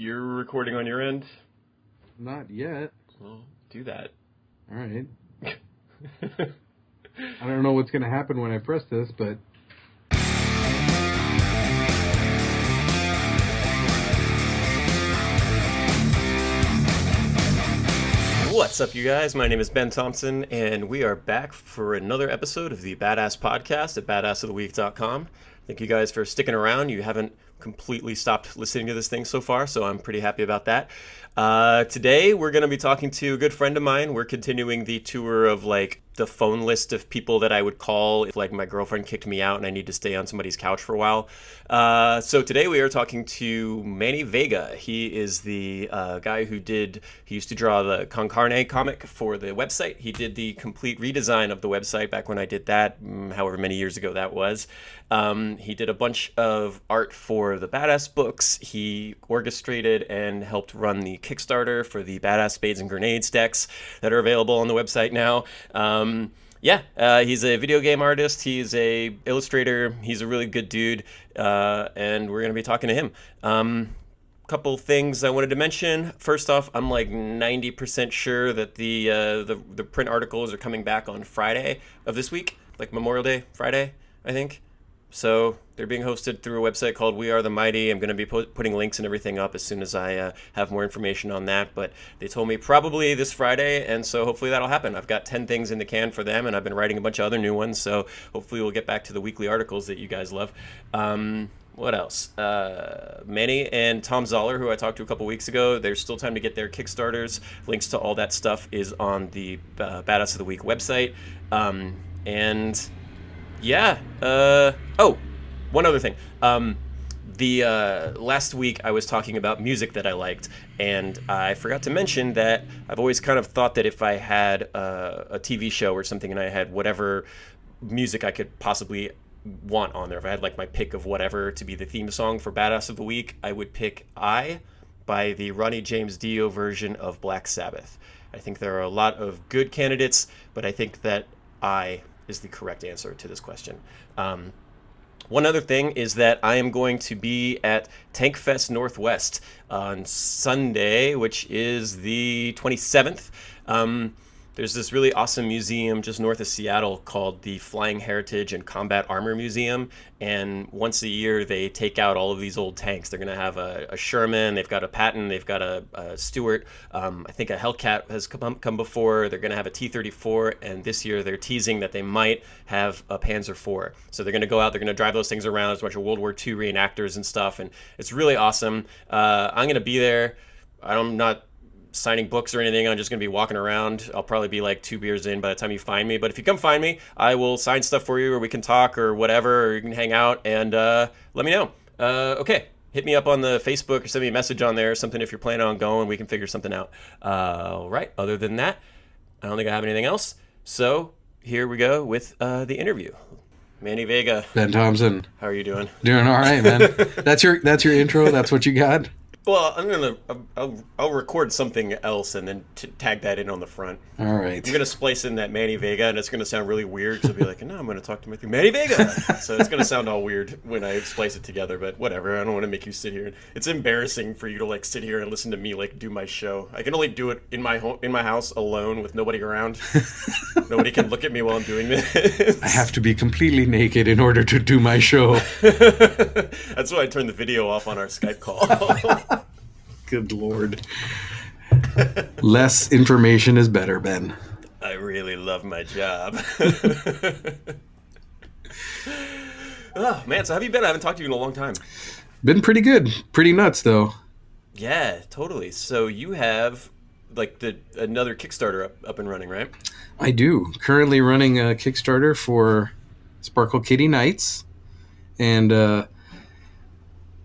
You're recording on your end? Not yet. Well, do that. All right. I don't know what's going to happen when I press this, but... What's up, you guys? My name is Ben Thompson, and we are back for another episode of the Badass Podcast at badassoftheweek.com. Thank you guys for sticking around. You haven't completely stopped listening to this thing so far, so I'm pretty happy about that. Today, we're going to be talking to a good friend of mine. We're continuing the tour of, the phone list of people that I would call if, my girlfriend kicked me out and I need to stay on somebody's couch for a while. So today, we are talking to Manny Vega. He is the guy who used to draw the Con Carne comic for the website. He did the complete redesign of the website back when I did that, however many years ago that was. He did a bunch of art for the Badass books. He orchestrated and helped run the Kickstarter for the Badass Spades and Grenades decks that are available on the website now. He's a video game artist. He's a illustrator. He's a really good dude, and we're going to be talking to him. Couple things I wanted to mention. First off, I'm 90% sure that the print articles are coming back on Friday of this week, Memorial Day Friday, I think. So they're being hosted through a website called We Are the Mighty. I'm going to be putting links and everything up as soon as I have more information on that. But they told me probably this Friday, and so hopefully that'll happen. I've got 10 things in the can for them, and I've been writing a bunch of other new ones. So hopefully we'll get back to the weekly articles that you guys love. What else? Manny and Tom Zoller, who I talked to a couple weeks ago, there's still time to get their Kickstarters. Links to all that stuff is on the Badass of the Week website. One other thing. Last week I was talking about music that I liked, and I forgot to mention that I've always kind of thought that if I had a TV show or something and I had whatever music I could possibly want on there, if I had my pick of whatever to be the theme song for Badass of the Week, I would pick I by the Ronnie James Dio version of Black Sabbath. I think there are a lot of good candidates, but I think that I is the correct answer to this question. One other thing is that I am going to be at Tank Fest Northwest on Sunday, which is the 27th. There's this really awesome museum just north of Seattle called the Flying Heritage and Combat Armor Museum. And once a year, they take out all of these old tanks. They're going to have a Sherman, they've got a Patton, they've got a Stuart. I think a Hellcat has come before. They're going to have a T-34. And this year, they're teasing that they might have a Panzer IV. So they're going to go out, they're going to drive those things around. There's a bunch of World War II reenactors and stuff. And it's really awesome. I'm going to be there. I'm not signing books or anything. I'm just going to be walking around. I'll probably be 2 beers in by the time you find me. But if you come find me, I will sign stuff for you, or we can talk or whatever, or you can hang out and let me know. Okay. Hit me up on the Facebook or send me a message on there or something if you're planning on going. We can figure something out. All right. Other than that, I don't think I have anything else. So here we go with the interview. Manny Vega. Ben Thompson. How are you doing? Doing all right, man. That's your intro? That's what you got? Well, I'll record something else and then tag that in on the front. All right. I'm gonna splice in that Manny Vega, and it's gonna sound really weird because I'll be like, "No, I'm gonna talk to Manny Vega." So it's gonna sound all weird when I splice it together. But whatever. I don't want to make you sit here. It's embarrassing for you to sit here and listen to me do my show. I can only do it in my house alone with nobody around. Nobody can look at me while I'm doing this. I have to be completely naked in order to do my show. That's why I turned the video off on our Skype call. Good Lord. Less information is better, Ben. I really love my job. Oh, man, so how have you been? I haven't talked to you in a long time. Been pretty good. Pretty nuts, though. Yeah, totally. So you have, another Kickstarter up and running, right? I do. Currently running a Kickstarter for Sparkle Kitty Nights. And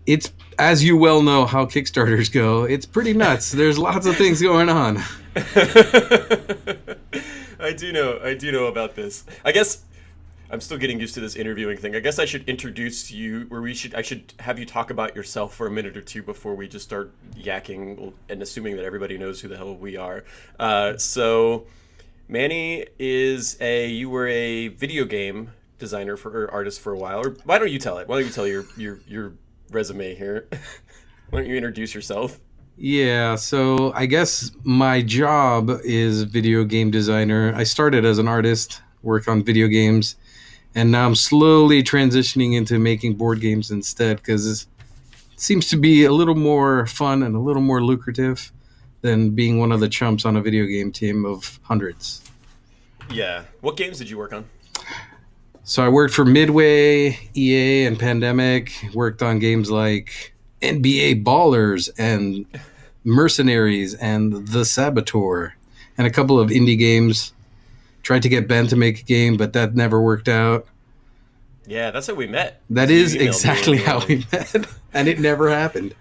it's, as you well know how Kickstarters go, it's pretty nuts. There's lots of things going on. I do know about this. I guess I'm still getting used to this interviewing thing. I guess I should introduce you, or I should have you talk about yourself for a minute or two before we just start yakking and assuming that everybody knows who the hell we are. So Manny you were a video game designer or artist for a while. Or why don't you tell it? Why don't you tell your resume here? Why don't you introduce yourself? Yeah, so I guess my job is video game designer. I started as an artist, worked on video games, and now I'm slowly transitioning into making board games instead because it seems to be a little more fun and a little more lucrative than being one of the chumps on a video game team of hundreds. Yeah. What games did you work on? So I worked for Midway, EA, and Pandemic. Worked on games like NBA Ballers and Mercenaries and The Saboteur, and a couple of indie games. Tried to get Ben to make a game, but that never worked out. Yeah, that's how we met. That So is you emailed me exactly and you were how we met, and it never happened.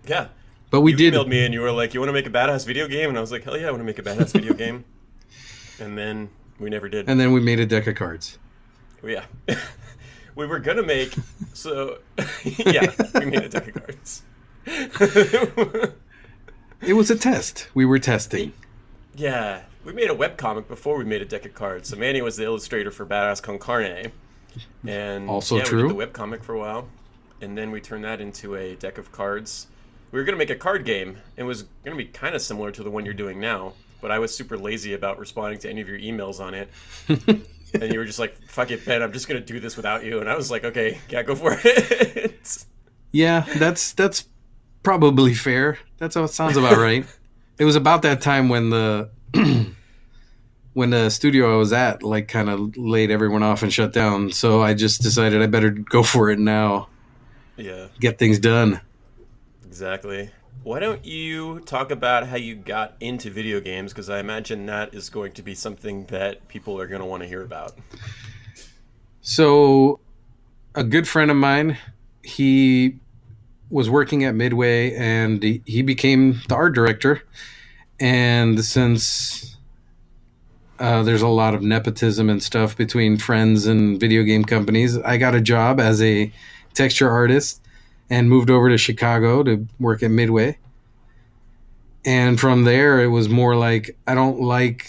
yeah. But we You did. emailed me and you were like, "You want to make a badass video game?" And I was like, "Hell yeah, I want to make a badass video game." And then we never did. And then we made a deck of cards. Yeah. We were gonna make so yeah, we made a deck of cards. It was a test. We were testing. Yeah. We made a webcomic before we made a deck of cards. So Manny was the illustrator for Badass Con Carne. And Also yeah, true. we did the webcomic for a while. And then we turned that into a deck of cards. We were gonna make a card game. It was gonna be kind of similar to the one you're doing now. But I was super lazy about responding to any of your emails on it. And you were just like, "Fuck it, Ben, I'm just gonna do this without you." And I was like, "Okay, yeah, go for it." Yeah, that's probably fair. That's how it sounds about right. It was about that time when the when the studio I was at like kind of laid everyone off and shut down. So I just decided I better go for it now. Yeah, Get things done. exactly. Why don't you talk about how you got into video games? Because I imagine that is going to be something that people are going to want to hear about. So a good friend of mine, he was working at Midway and he became the art director. And since there's a lot of nepotism and stuff between friends and video game companies, I got a job as a texture artist and moved over to Chicago to work at Midway. And from there, it was more like I don't like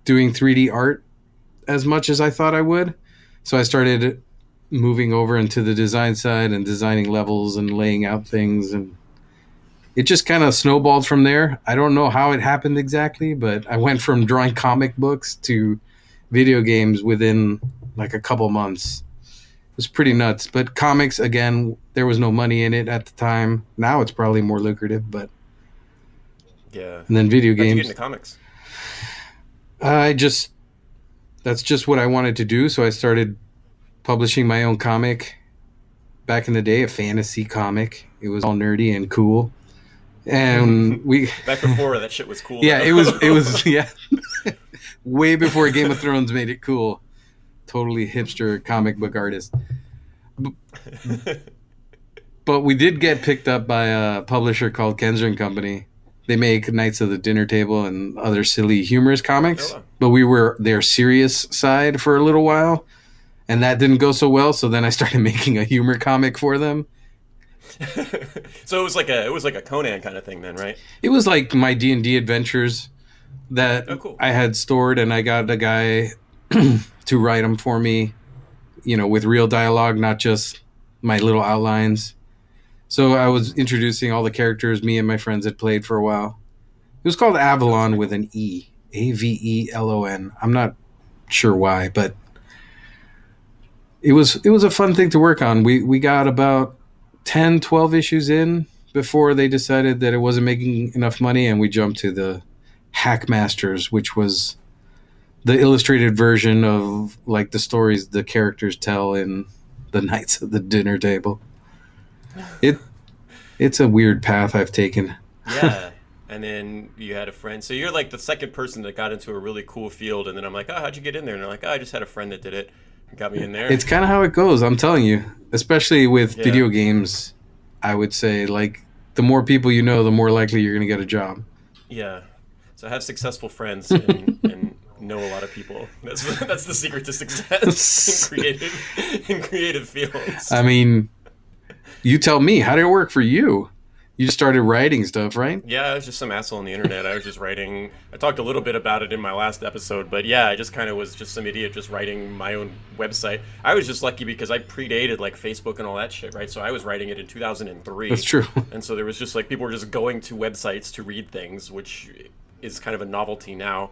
doing 3D art as much as I thought I would. So I started moving over into the design side and designing levels and laying out things. And it just kind of snowballed from there. I don't know how it happened exactly, but I went from drawing comic books to video games within like a couple months. It was pretty nuts. But comics, again, there was no money in it at the time. Now it's probably more lucrative, but Yeah. and then video How'd you get games. into comics? I just that's just what I wanted to do, so I started publishing my own comic back in the day, a fantasy comic. It was all nerdy and cool. And we Back before that shit was cool. yeah, though. it was yeah. Way before Game of Thrones made it cool. Totally hipster comic book artist. But we did get picked up by a publisher called Kenzer and Company. They make Knights of the Dinner Table and other silly, humorous comics. Oh, wow. But we were their serious side for a little while, and that didn't go so well. So then I started making a humor comic for them. So it was like a Conan kind of thing then, right? It was like my D&D adventures that Oh, cool. I had stored, and I got a guy to write them for me, with real dialogue, not just my little outlines. So I was introducing all the characters me and my friends had played for a while. It was called Avalon with an E. Avelon. I'm not sure why, but it was a fun thing to work on. We got about 10, 12 issues in before they decided that it wasn't making enough money, and we jumped to the Hackmasters, which was the illustrated version of like the stories the characters tell in the Knights of the Dinner Table. It's a weird path I've taken. Yeah. And then you had a friend. So you're like the second person that got into a really cool field. And then I'm like, "Oh, how'd you get in there?" And they're like, "Oh, I just had a friend that did it. Got me in there." It's kind of how it goes, I'm telling you. Especially with Yeah. video games, I would say like the more people you know, the more likely you're going to get a job. Yeah. So have successful friends and know a lot of people. That's the secret to success in creative fields. I mean, you tell me, how did it work for you? You just started writing stuff, right? Yeah, I was just some asshole on the internet. I was just writing. I talked a little bit about it in my last episode, but yeah, I just kind of was just some idiot just writing my own website. I was just lucky because I predated like Facebook and all that shit, right? So I was writing it in That's 2003, true. and so there was just like people were just going to websites to read things, which is kind of a novelty now.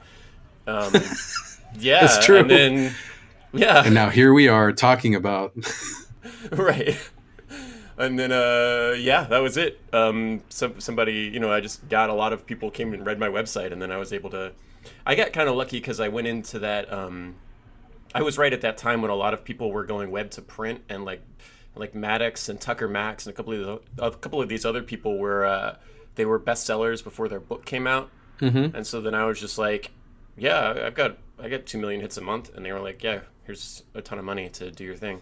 Um, That's yeah, and true. then yeah, And now here we are talking about. right. And then yeah, that was it. Somebody, I just got a lot of people came and read my website, and then I was able to. I got kind of lucky because I went into that. I was right at that time when a lot of people were going web to print, and like Maddox and Tucker Max and a couple of these other people were they were bestsellers before their book came out, Hmm. and so then I was just like, yeah, I got 2 million hits a month, and they were like, yeah, here's a ton of money to do your thing.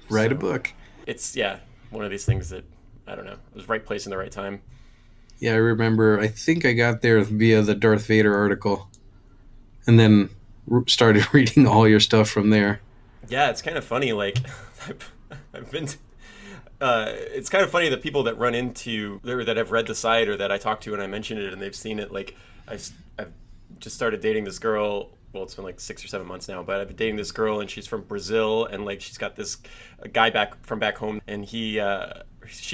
Write a So book. it's yeah, one of these things that I don't know. It was right place in the right time. Yeah, I remember. I think I got there via the Darth Vader article, and then started reading all your stuff from there. Yeah, it's kind of funny. Like I've been. It's kind of funny that people that run into or that have read the site or that I talk to and I mention it and they've seen it. Like I've just started dating this girl. Well, it's been like 6 or 7 months now, but I've been dating this girl and she's from Brazil and like she's got this guy back from back home and she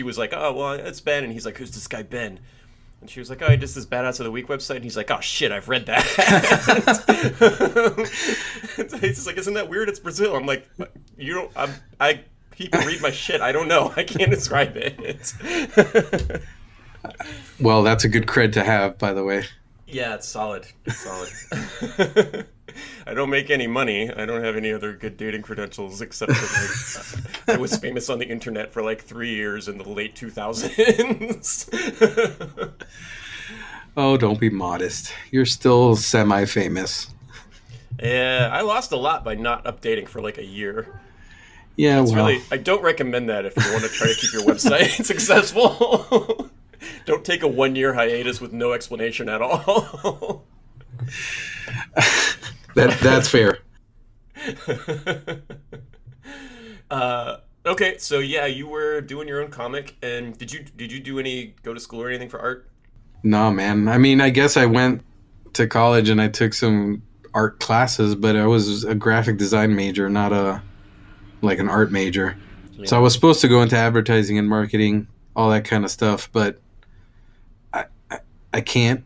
was like, oh well, it's Ben, and he's like, who's this guy Ben? And she was like, oh, he does this Badass of the Week website. And he's like, oh shit, I've read that. He's just like, isn't that weird? It's Brazil. I'm like, you don't. I people read my shit. I don't know. I can't describe it. Well, that's a good cred to have, by the way. Yeah, it's solid. It's solid. I don't make any money. I don't have any other good dating credentials except that like, I was famous on the internet for like 3 years in the late 2000s. Oh, don't be modest. You're still semi-famous. Yeah, I lost a lot by not updating for like a year. Yeah, It's well, really, I don't recommend that if you want to try to keep your website successful. Don't take a 1 year hiatus with no explanation at all. that's fair. Okay, so yeah, you were doing your own comic, and did you do any go to school or anything for art? No, man. I mean, I guess I went to college and I took some art classes, but I was a graphic design major, not a like an art major. So I Yeah, was supposed to go into advertising and marketing, all that kind of stuff, but I I, I can't.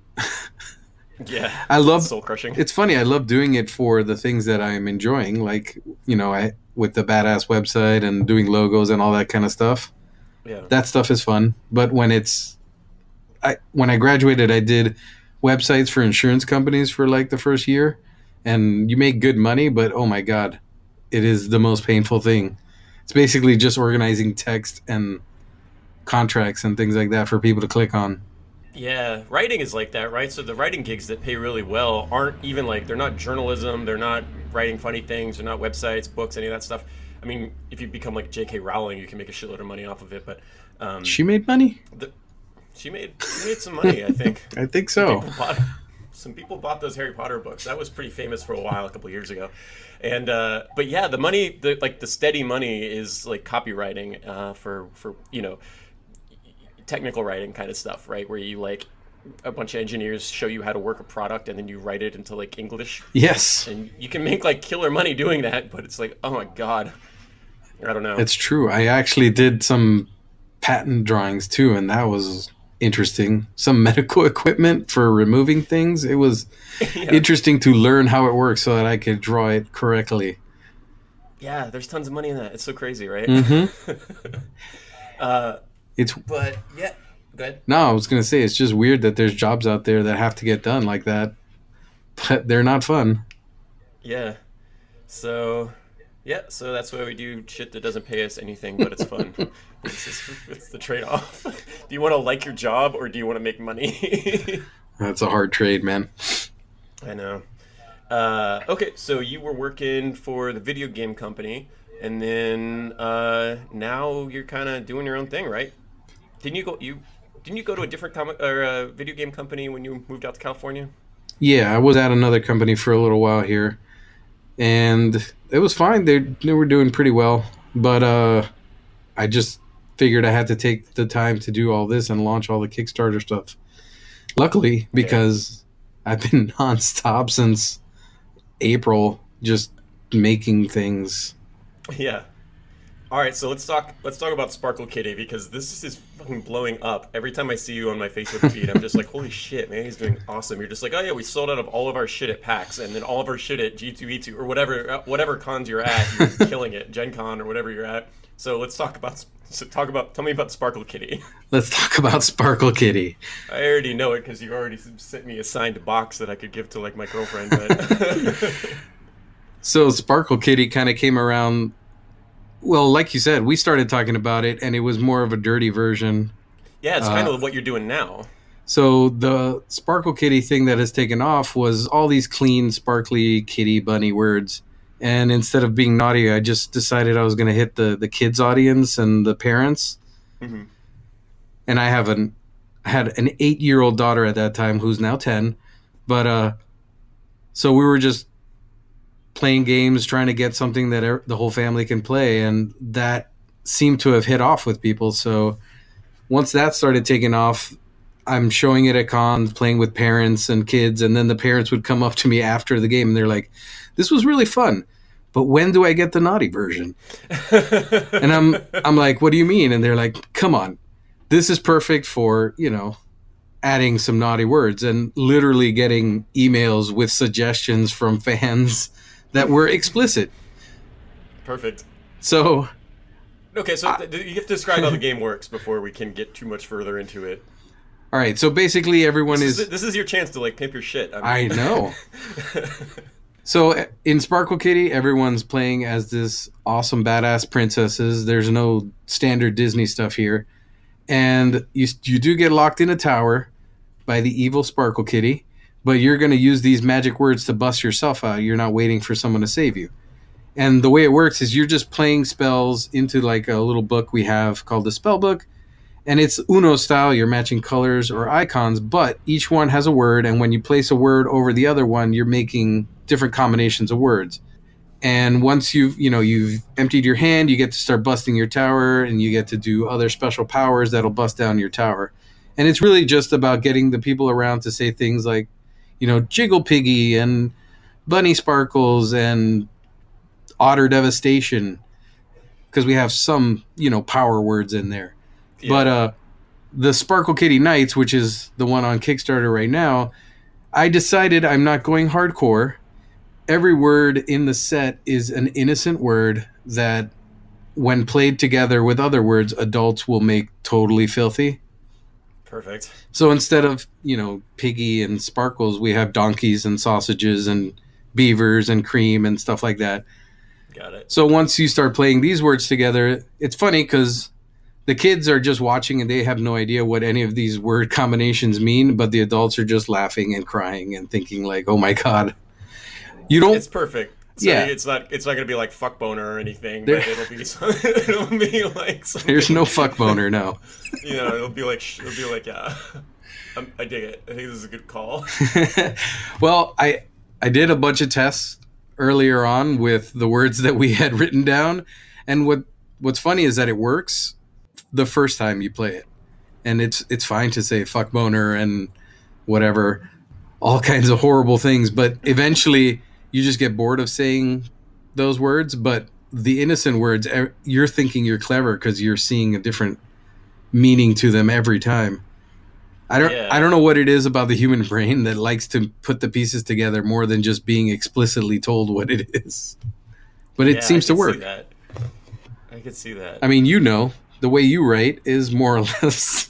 yeah, I it's love soul crushing. it's funny. I love doing it for the things that I'm enjoying, like I with the badass website and doing logos and all that kind of stuff. Yeah, That stuff is fun. But when I graduated, I did websites for insurance companies for like the first year, and you make good money, but oh my god, it is the most painful thing. It's basically just organizing text and contracts and things like that for people to click on. yeah, writing is like that, right? So the writing gigs that pay really well aren't even like they're not journalism, they're not writing funny things, they're not websites, books, any of that stuff. I mean, if you become like J.K. Rowling, you can make a shitload of money off of it, but um, She made money. the, she made some money, I think. I think Some so. people bought some people bought those Harry Potter books. That was pretty famous for a while, a couple years ago. And but yeah, the money, the steady money is like copywriting for technical writing kind of stuff, right? Where you like a bunch of engineers show you how to work a product and then you write it into like English, Yes, and you can make like killer money doing that. But it's like, oh my god, I don't know. it's true. I actually did some patent drawings too, and that was interesting. Some medical equipment for removing things. It was Yeah, interesting to learn how it works so that I could draw it correctly. yeah. There's tons of money in that. It's so crazy, right? Hmm. uh, It's but yeah, good. no, I was gonna say it's just weird that there's jobs out there that have to get done like that, but they're not fun. Yeah. So, yeah, so that's why we do shit that doesn't pay us anything, but it's fun. It's the trade-off. Do you want to like your job or do you want to make money? That's a hard trade, man. I know. Okay, so you were working for the video game company, and then now you're kind of doing your own thing, right? Didn't you go to a different comic or video game company when you moved out to California? Yeah, I was at another company for a little while here, and it was fine. They were doing pretty well, but I just figured I had to take the time to do all this and launch all the Kickstarter stuff. Luckily, because I've been nonstop since April, just making things. Yeah. All right, so let's talk about Sparkle Kitty, because this is fucking blowing up. Every time I see you on my Facebook feed, I'm just like, holy shit, man, he's doing awesome. You're just like, oh yeah, we sold out of all of our shit at PAX, and then all of our shit at G2E2 or whatever cons you're at. You're killing it, Gen Con or whatever you're at. So let's talk about tell me about Sparkle Kitty. Let's talk about Sparkle Kitty. I already know it because you already sent me a signed box that I could give to like my girlfriend. But So Sparkle Kitty kind of came around. Well, like you said, we started talking about it, and it was more of a dirty version. yeah, it's kind of what you're doing now. So the Sparkle Kitty thing that has taken off was all these clean, sparkly kitty bunny words. And instead of being naughty, I just decided I was going to hit the kids' audience and the parents. Mm-hmm. And I had an 8-year-old daughter at that time who's now 10. But so we were just playing games, trying to get something that the whole family can play, and that seemed to have hit off with people. So once that started taking off, I'm showing it at cons, playing with parents and kids, and then the parents would come up to me after the game and they're like, "This was really fun, but when do I get the naughty version?" And I'm like, "What do you mean?" And they're like, "Come on, this is perfect for, adding some naughty words," and literally getting emails with suggestions from fans that were explicit. Perfect. So, okay, so you have to describe how the game works before we can get too much further into it. All right, so basically everyone this is your chance to like pimp your shit. I know. So in Sparkle Kitty, everyone's playing as this awesome badass princesses. There's no standard Disney stuff here. And you do get locked in a tower by the evil Sparkle Kitty, but you're going to use these magic words to bust yourself out. You're not waiting for someone to save you. And the way it works is you're just playing spells into like a little book we have called the spell book. And it's Uno style. You're matching colors or icons, but each one has a word. And when you place a word over the other one, you're making different combinations of words. And once you've emptied your hand, you get to start busting your tower, and you get to do other special powers that'll bust down your tower. And it's really just about getting the people around to say things like, Jiggle Piggy and Bunny Sparkles and Otter Devastation, because we have some, power words in there. Yeah. But the Sparkle Kitty Nights, which is the one on Kickstarter right now, I decided I'm not going hardcore. Every word in the set is an innocent word that, when played together with other words, adults will make totally filthy. Perfect. So instead of, piggy and sparkles, we have donkeys and sausages and beavers and cream and stuff like that. Got it. So once you start playing these words together, it's funny because the kids are just watching and they have no idea what any of these word combinations mean, but the adults are just laughing and crying and thinking like, oh my God. It's perfect. So yeah. It's not going to be like fuck boner or anything, but it'll be like something. There's no fuck boner, no. It'll be like yeah. I dig it. I think this is a good call. Well, I did a bunch of tests earlier on with the words that we had written down, and what's funny is that it works the first time you play it, and it's fine to say fuck boner and whatever, all kinds of horrible things, but eventually you just get bored of saying those words. But the innocent words, you're thinking you're clever because you're seeing a different meaning to them every time. I don't know what it is about the human brain that likes to put the pieces together more than just being explicitly told what it is. But it seems to work. I could see that. I mean, the way you write is more or less...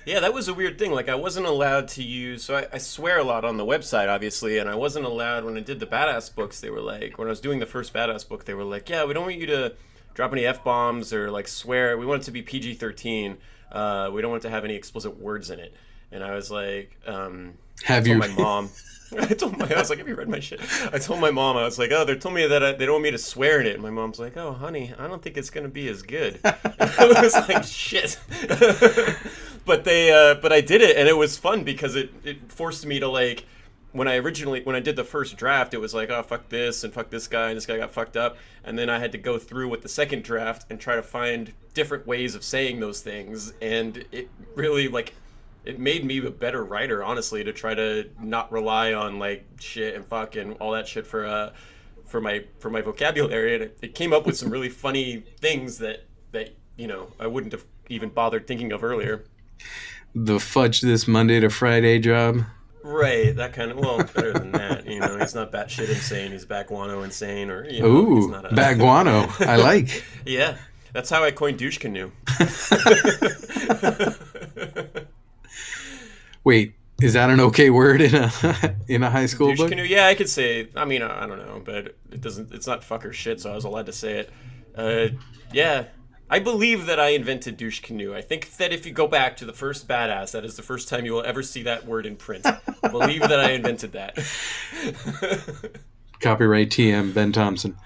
Yeah, that was a weird thing. Like, I wasn't allowed to use... So I swear a lot on the website, obviously, and I wasn't allowed... When I did the Badass books, they were like... When I was doing the first Badass book, they were like, yeah, we don't want you to drop any F-bombs or, like, swear. We want it to be PG-13. We don't want it to have any explicit words in it. And I was like... my mom... I was like, have you read my shit? I told my mom, I was like, oh, they told me that they don't want me to swear in it. And my mom's like, oh, honey, I don't think it's going to be as good. And I was like, shit. But I did it, and it was fun because it forced me to, like, when I did the first draft, it was like, oh, fuck this and fuck this guy and this guy got fucked up, and then I had to go through with the second draft and try to find different ways of saying those things, and it really like it made me a better writer, honestly, to try to not rely on like shit and fuck and all that shit for my vocabulary, and it came up with some really funny things that I wouldn't have even bothered thinking of earlier. The fudge this Monday to Friday job. Right, that kind of, well, better than that. He's not batshit insane. He's baguano insane, or he's Ooh, not a baguano. I like. Yeah, that's how I coined douche canoe. Wait, is that an okay word in a high school Douche book? canoe. Yeah, I could say. I mean, I don't know, but it doesn't. It's not fuck or shit, so I was allowed to say it. Yeah, I believe that I invented douche canoe. I think that if you go back to the first Badass, that is the first time you will ever see that word in print. I believe that I invented that. Copyright TM Ben Thompson.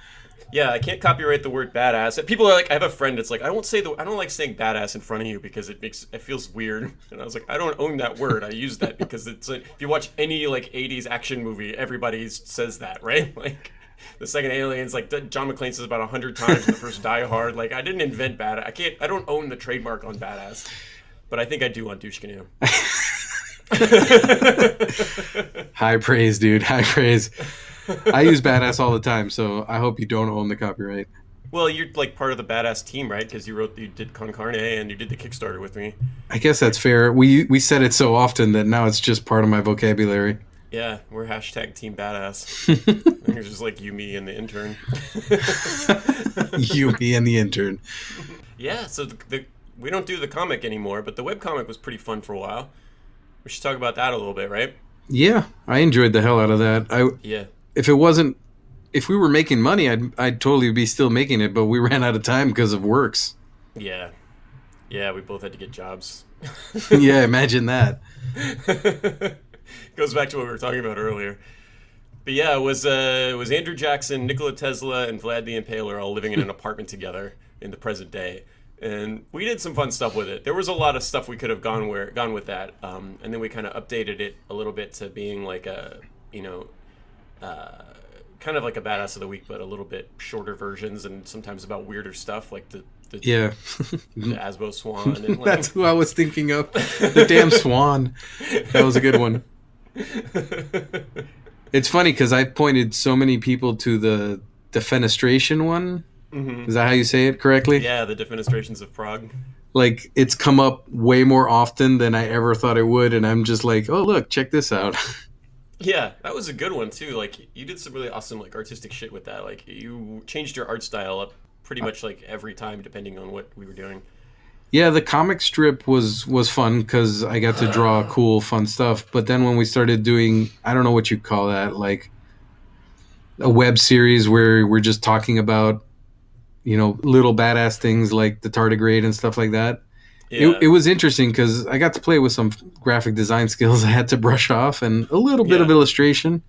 Yeah, I can't copyright the word badass. People are like, I have a friend that's like, I don't like saying badass in front of you because it feels weird. And I was like, I don't own that word. I use that because it's like, if you watch any like 80s action movie, everybody says that, right? Like the second Aliens, like John McClane says about 100 times in the first Die Hard. Like I didn't invent badass. I don't own the trademark on badass, but I think I do on douche canoe. High praise, dude. High praise. I use badass all the time, so I hope you don't own the copyright. Well, you're like part of the badass team, right? Because you did Con Carne and you did the Kickstarter with me. I guess that's fair. We said it so often that now it's just part of my vocabulary. Yeah, we're hashtag Team Badass. I think it's just like you, me, and the intern. You, me, and the intern. Yeah, so we don't do the comic anymore, but the webcomic was pretty fun for a while. We should talk about that a little bit, right? Yeah, I enjoyed the hell out of that. Yeah. If we were making money, I'd totally be still making it, but we ran out of time because of works. Yeah. Yeah, we both had to get jobs. Yeah, imagine that. Goes back to what we were talking about earlier. But yeah, it was Andrew Jackson, Nikola Tesla, and Vlad the Impaler all living in an apartment together in the present day. And we did some fun stuff with it. There was a lot of stuff we could have gone with that. And then we kind of updated it a little bit to being like a, kind of like a Badass of the Week, but a little bit shorter versions and sometimes about weirder stuff like the yeah. the Asbo Swan. And like, That's who I was thinking of. The damn swan. That was a good one. It's funny because I pointed so many people to the defenestration one. Mm-hmm. Is that how you say it correctly? Yeah, the defenestrations of Prague. Like, it's come up way more often than I ever thought it would, and I'm just like, oh, look, check this out. Yeah, that was a good one, too. Like, you did some really awesome, like, artistic shit with that. Like, you changed your art style up pretty much, like, every time, depending on what we were doing. Yeah, the comic strip was fun because I got to draw cool, fun stuff. But then when we started doing, I don't know what you call that, like a web series where we're just talking about, little badass things like the tardigrade and stuff like that. Yeah. It was interesting because I got to play with some graphic design skills I had to brush off and a little bit of illustration.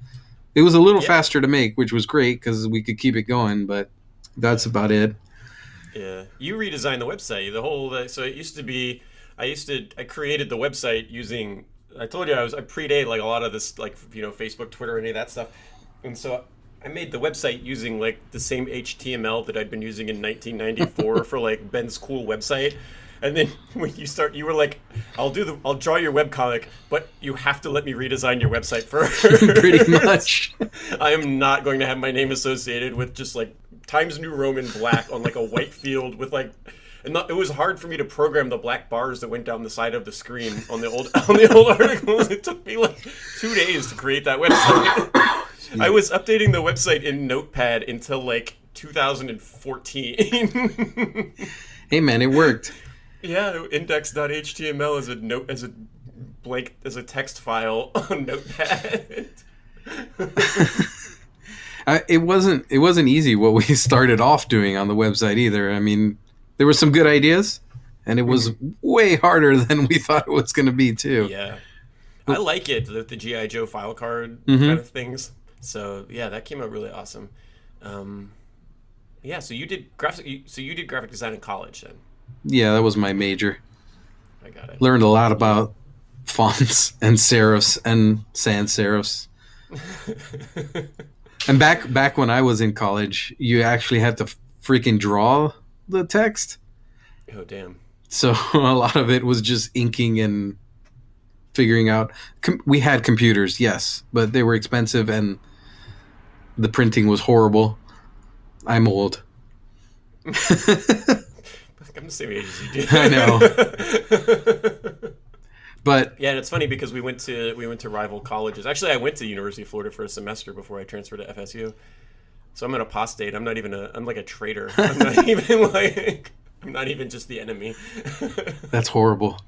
It was a little faster to make, which was great because we could keep it going, but that's about it. Yeah, you redesigned the website. So it used to be, I created the website using, I told you I predate like a lot of this, like, Facebook, Twitter, any of that stuff. And so I made the website using like the same HTML that I'd been using in 1994 for like Ben's cool website. And then when you were like, I'll draw your webcomic, but you have to let me redesign your website first. Pretty much. I am not going to have my name associated with just like Times New Roman black on like a white field with like, it was hard for me to program the black bars that went down the side of the screen on the old articles. It took me like 2 days to create that website. I was updating the website in Notepad until like 2014. Hey man, it worked. Yeah, index.html as a text file on Notepad. It wasn't easy what we started off doing on the website either. I mean, there were some good ideas, and it was way harder than we thought it was going to be too. Yeah, I like it, the G.I. Joe file card kind of things. So yeah, that came out really awesome. Yeah, so you did graphic design in college then. Yeah, that was my major. I got it. Learned a lot about fonts and serifs and sans serifs. And back when I was in college, you actually had to freaking draw the text. Oh damn. So a lot of it was just inking and figuring out. We had computers, yes, but they were expensive and the printing was horrible. I'm old. I'm the same age as you do. I know. But yeah, and it's funny because we went to rival colleges. Actually, I went to University of Florida for a semester before I transferred to FSU. So I'm an apostate. I'm not even I'm like a traitor. I'm not even like I'm not even just the enemy. that's horrible.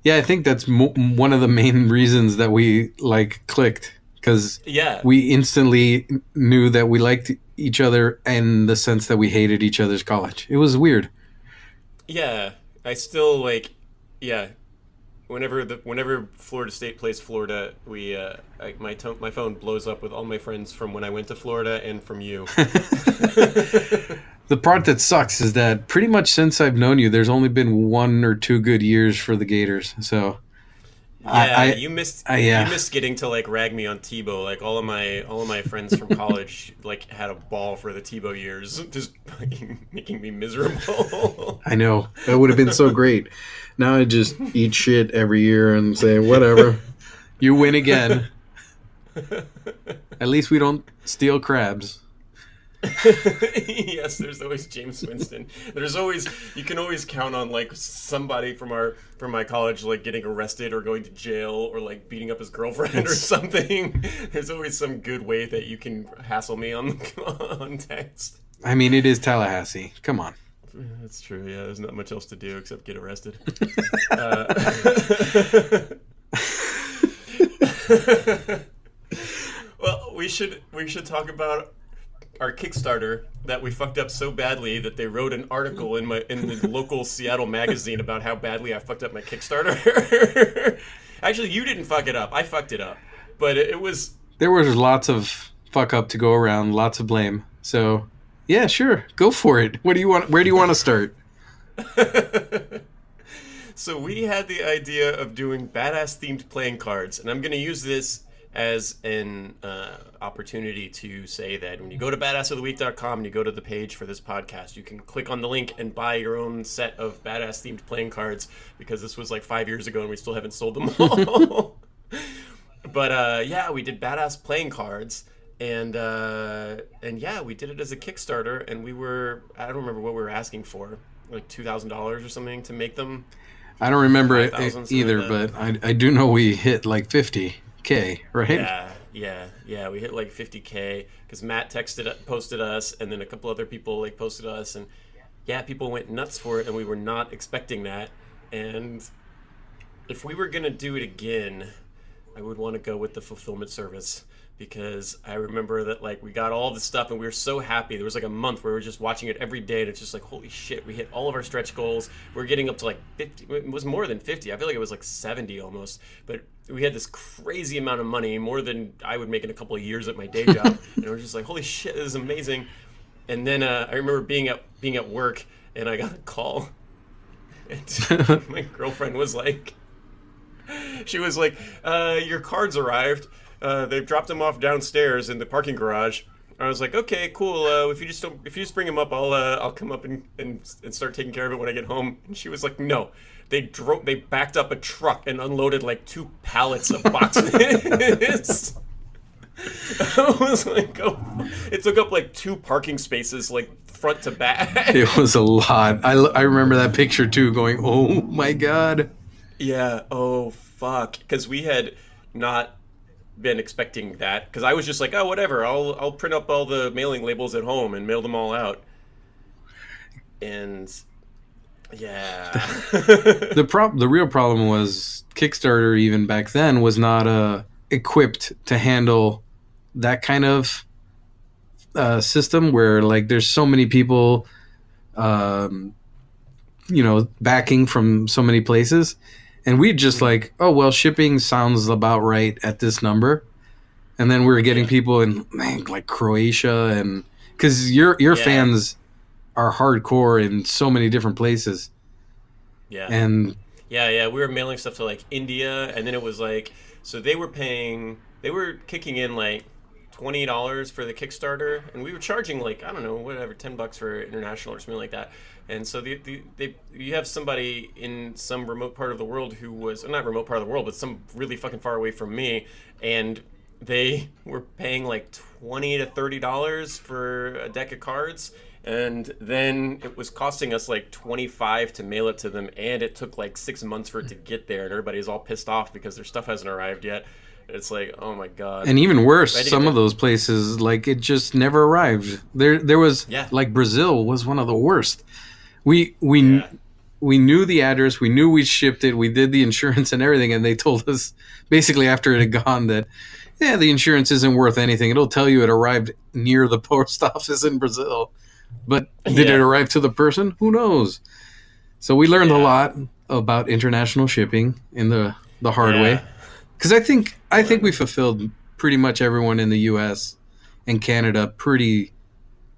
Yeah, I think that's one of the main reasons that we like clicked, because Yeah. we instantly knew that we liked each other in the sense that we hated each other's college. It was weird. Yeah. I still like yeah. Whenever Florida State plays Florida, my phone blows up with all my friends from when I went to Florida and from you. The part that sucks is that pretty much since I've known you, there's only been 1 or 2 good years for the Gators. So Yeah, I you missed yeah. you missed getting to like rag me on Tebow. Like all of my friends from college like had a ball for the Tebow years, just fucking making me miserable. I know. That would have been so great. Now I just eat shit every year and say, whatever. You win again. At least we don't steal crabs. Yes, there's always James Winston. There's always you can always count on like somebody from my college like getting arrested or going to jail or like beating up his girlfriend or something. There's always some good way that you can hassle me on on text. I mean, it is Tallahassee. Come on. That's true. Yeah, there's not much else to do except get arrested. Well, we should talk about our Kickstarter that we fucked up so badly that they wrote an article in the local Seattle magazine about how badly I fucked up my Kickstarter. Actually, you didn't fuck it up. I fucked it up, but it was. There was lots of fuck up to go around, lots of blame. So, yeah, sure, go for it. What do you want? Where do you want to start? So we had the idea of doing badass themed playing cards, and I'm going to use this as an opportunity to say that when you go to badassoftheweek.com and you go to the page for this podcast, you can click on the link and buy your own set of badass themed playing cards, because this was like 5 years ago and we still haven't sold them all. But yeah, we did badass playing cards, and yeah, we did it as a Kickstarter, and I don't remember what we were asking for, like $2,000 or something to make them. I don't remember it 5,000, either, like but I do know we hit like 50K, right? Yeah. We hit like 50K because Matt posted us, and then a couple other people like posted us, and yeah, people went nuts for it, and we were not expecting that. And if we were gonna do it again, I would want to go with the fulfillment service, because I remember that like we got all the stuff and we were so happy. There was like a month where we were just watching it every day, and it's just like, holy shit, we hit all of our stretch goals. We're getting up to like 50. It was more than 50. I feel like it was like 70 almost. But we had this crazy amount of money, more than I would make in a couple of years at my day job. And we're just like, holy shit, this is amazing. And then I remember being at work, and I got a call, and my girlfriend was like, she was like, your cards arrived. They've dropped them off downstairs in the parking garage. I was like, okay, cool. If you just bring them up, I'll come up and start taking care of it when I get home. And she was like, no. They backed up a truck and unloaded like 2 pallets of boxes. I was like, oh, it took up like 2 parking spaces, like front to back. It was a lot. I remember that picture too, going, oh my God. Yeah, oh fuck. Because we had not been expecting that, because I was just like, oh, whatever, I'll print up all the mailing labels at home and mail them all out. And yeah. The real problem was Kickstarter, even back then, was not equipped to handle that kind of system where like there's so many people backing from so many places. And we just like, oh, well, shipping sounds about right at this number. And then we were getting people in like Croatia, and because your fans are hardcore in so many different places. Yeah. And yeah, we were mailing stuff to like India, and then it was like, so they were paying they were kicking in like $20 for the Kickstarter, and we were charging like, I don't know, whatever, $10 for international or something like that. And so you have somebody in some remote part of the world who was not remote part of the world, but some really fucking far away from me, and they were paying like $20 to $30 for a deck of cards, and then it was costing us like 25 to mail it to them, and it took like 6 months for it to get there, and everybody's all pissed off because their stuff hasn't arrived yet. It's like, oh my god. And even worse, some of those places, like, it just never arrived. There was like Brazil was one of the worst. We knew the address, we knew we shipped it, we did the insurance and everything, and they told us basically after it had gone that the insurance isn't worth anything. It'll tell you it arrived near the post office in Brazil. But did it arrive to the person? Who knows? So we learned a lot about international shipping in the hard way. Because I think we fulfilled pretty much everyone in the US and Canada pretty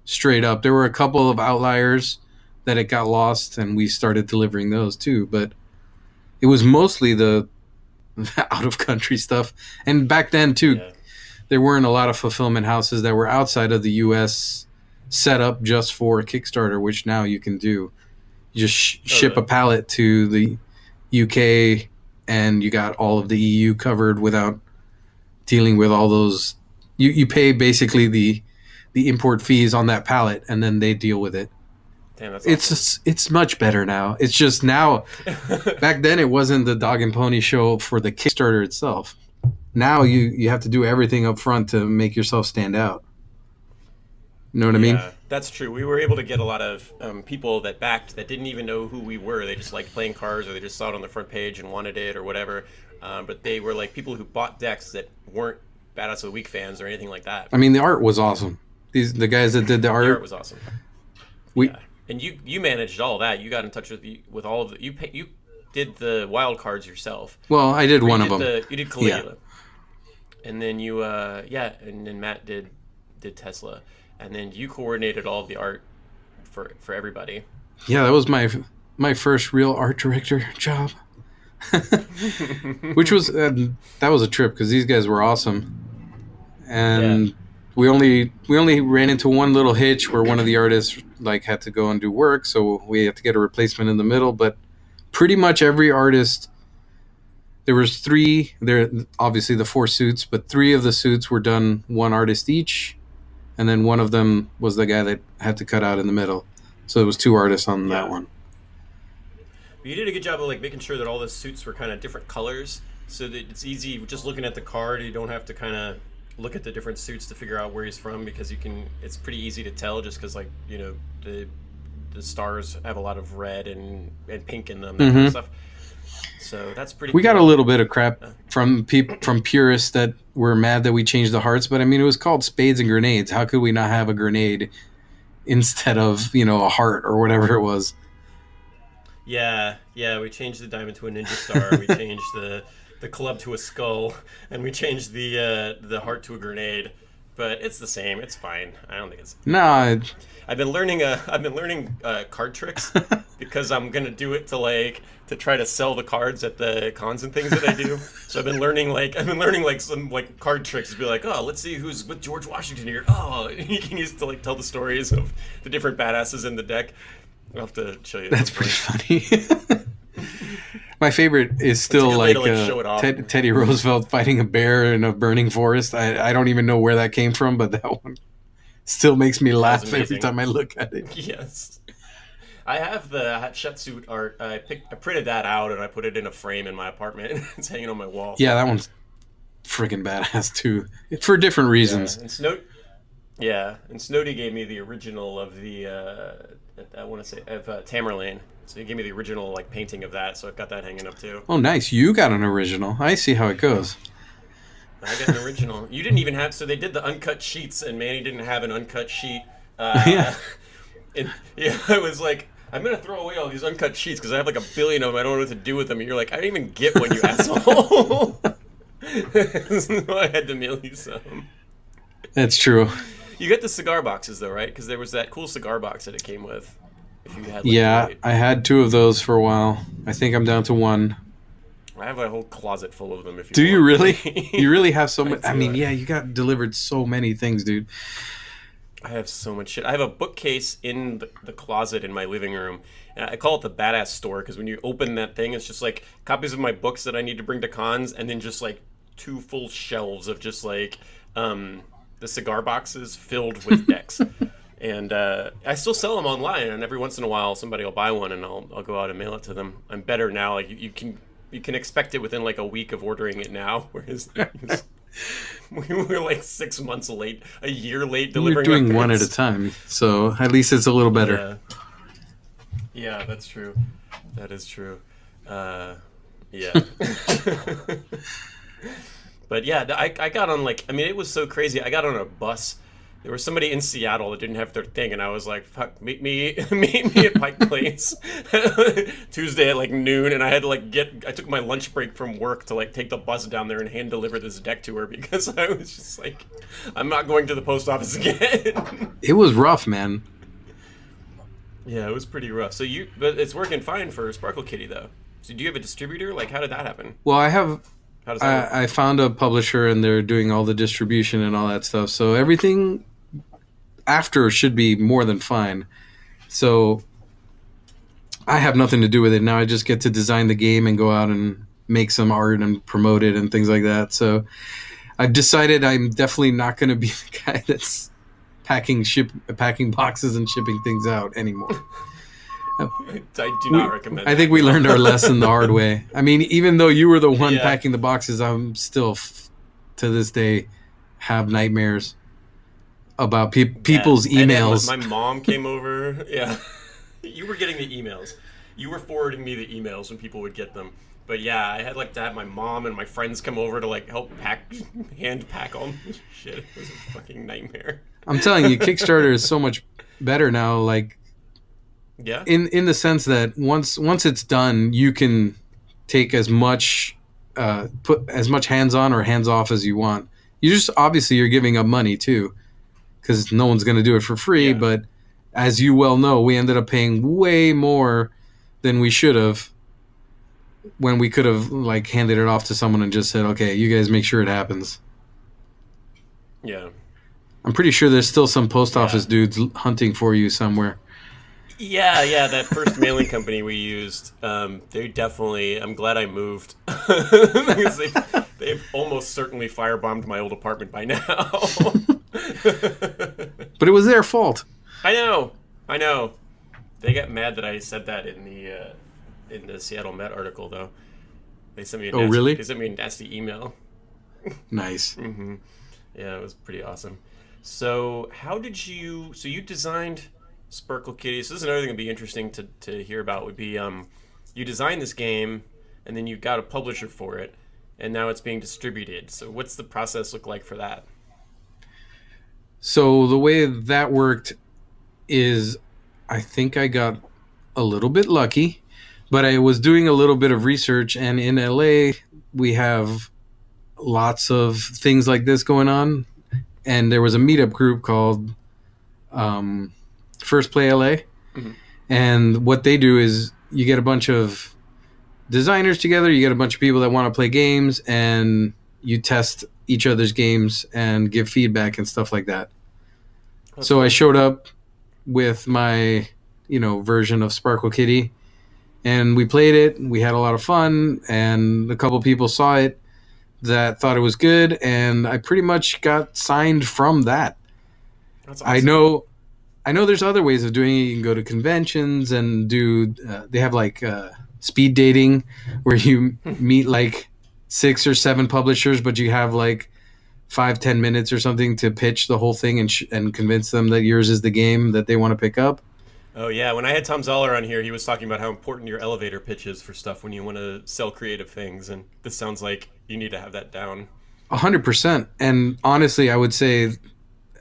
straight up. There were a couple of outliers that it got lost, and we started delivering those too. But it was mostly the out-of-country stuff. And back then, too, there weren't a lot of fulfillment houses that were outside of the US set up just for Kickstarter, which now you can do. You just ship a pallet to the UK, and you got all of the EU covered without dealing with all those. You pay basically the import fees on that pallet, and then they deal with it. Damn, that's awesome. It's much better now. It's just now. Back then, it wasn't the dog and pony show for the Kickstarter itself. Now you have to do everything up front to make yourself stand out. You know what I mean? That's true. We were able to get a lot of people that backed that didn't even know who we were. They just liked playing cards, or they just saw it on the front page and wanted it or whatever. But they were like people who bought decks that weren't Badass of the Week fans or anything like that. I mean, the art was awesome. The guys that did the art was awesome. And you managed all that. You got in touch with all of the you did the wild cards yourself. Well, I did one of them. You did Caligula, and then you and then Matt did Tesla, and then you coordinated all of the art for everybody. Yeah, that was my first real art director job, which was that was a trip because these guys were awesome, and. We only ran into one little hitch where one of the artists like had to go and do work, so we had to get a replacement in the middle. But pretty much every artist, there was three. There obviously the 4 suits, but 3 of the suits were done one artist each, and then one of them was the guy that had to cut out in the middle. So it was 2 artists on that one. But you did a good job of like making sure that all the suits were kind of different colors, so that it's easy just looking at the card. You don't have to kind of look at the different suits to figure out where he's from, because it's pretty easy to tell just because, like, you know, the stars have a lot of red and pink in them, that kind of stuff. So that's pretty We got a little bit of crap from purists that were mad that we changed the hearts, but I mean, it was called Spades and Grenades. How could we not have a grenade instead of, you know, a heart or whatever it was? Yeah, we changed the diamond to a ninja star. We changed the club to a skull, and we changed the heart to a grenade. But it's the same. It's fine. I don't think it's. No. I've been learning card tricks because I'm gonna do it to try to sell the cards at the cons and things that I do. So I've been learning some like card tricks to be like, oh, let's see who's with George Washington here. Oh, you can use to like tell the stories of the different badasses in the deck. I'll have to show you. That's pretty funny. My favorite is still Teddy Roosevelt fighting a bear in a burning forest. I don't even know where that came from, but that one still makes me laugh every time I look at it. Yes. I have the Hatshepsut art. I printed that out and I put it in a frame in my apartment. It's hanging on my wall. Yeah, that one's freaking badass too. For different reasons. And Snowdy gave me the original of Tamerlane. So he gave me the original like painting of that, so I've got that hanging up too. Oh, nice! You got an original. I see how it goes. I got an original. You didn't even have. So they did the uncut sheets, and Manny didn't have an uncut sheet. Yeah. I was like, I'm gonna throw away all these uncut sheets because I have like a billion of them. I don't know what to do with them. And you're like, I didn't even get one, you asshole. So I had to mail you some. That's true. You got the cigar boxes though, right? Because there was that cool cigar box that it came with. If you had, I had 2 of those for a while. I think I'm down to 1. I have a whole closet full of them. If you Do you want. really? You really have so many? I mean, do. yeah, you got delivered so many things, dude. I have so much shit. I have a bookcase in the closet in my living room. I call it the badass store because when you open that thing, it's just like copies of my books that I need to bring to cons, and then just like two full shelves of just like the cigar boxes filled with decks. And I still sell them online, and every once in a while somebody will buy one, and I'll go out and mail it to them. I'm better now. Like you can expect it within like a week of ordering it now, whereas we were like 6 months late, a year late You're delivering. doing one at a upgrades. time, so at least it's a little better. Yeah, that's true. That is true. Yeah. But yeah, I got on like, I mean, it was so crazy. I got on a bus. There was somebody in Seattle that didn't have their thing, and I was like, "Fuck, meet me, meet me at Pike Place Tuesday at like noon." And I had to like I took my lunch break from work to like take the bus down there and hand deliver this deck to her because I was just like, "I'm not going to the post office again." It was rough, man. Yeah, it was pretty rough. But it's working fine for Sparkle Kitty though. So do you have a distributor? Like, how did that happen? Well, I have. How does that work? I found a publisher, and they're doing all the distribution and all that stuff. So everything after should be more than fine. So I have nothing to do with it now. I just get to design the game and go out and make some art and promote it and things like that. So I've decided I'm definitely not going to be the guy that's packing boxes and shipping things out anymore. I do not recommend I that. think we learned our lesson the hard way. I mean, even though you were the one Yeah. packing the boxes, I'm still, to this day, have nightmares about people's And then emails. my mom came over. Yeah. You were getting the emails. You were forwarding me the emails when people would get them. But yeah, I had like to have my mom and my friends come over to like help hand pack all this shit. It was a fucking nightmare. I'm telling you, Kickstarter is so much better now. Like, Yeah. in the sense that once it's done, you can take as much, put as much hands on or hands off as you want. You just obviously you're giving up money too, because no one's going to do it for free. Yeah. But as you well know, we ended up paying way more than we should have when we could have like handed it off to someone and just said, "Okay, you guys make sure it happens." Yeah. I'm pretty sure there's still some post office dudes hunting for you somewhere. Yeah, that first mailing company we used, they definitely, I'm glad I moved. Because they've almost certainly firebombed my old apartment by now. But it was their fault. I know. They got mad that I said that in the Seattle Met article, though. They sent me a nasty, really? They sent me a nasty email. Nice. Yeah, it was pretty awesome. So so you designed Sparkle Kitty. So this is another thing that'd be interesting to hear about would be you designed this game and then you got a publisher for it and now it's being distributed. So what's the process look like for that? So the way that worked is I think I got a little bit lucky, but I was doing a little bit of research, and in LA we have lots of things like this going on, and there was a meetup group called First Play LA. And what they do is you get a bunch of designers together, you get a bunch of people that want to play games, and you test each other's games and give feedback and stuff like that. So I showed up with my, version of Sparkle Kitty, and we played it. We had a lot of fun, and a couple people saw it that thought it was good, and I pretty much got signed from that. That's awesome. I know there's other ways of doing it. You can go to conventions and do, they have like speed dating where you meet like 6 or 7 publishers, but you have like 5-10 minutes or something to pitch the whole thing and convince them that yours is the game that they want to pick up. Oh yeah, when I had Tom Zoller on here, he was talking about how important your elevator pitch is for stuff when you want to sell creative things, and this sounds like you need to have that down. 100%. And honestly, I would say,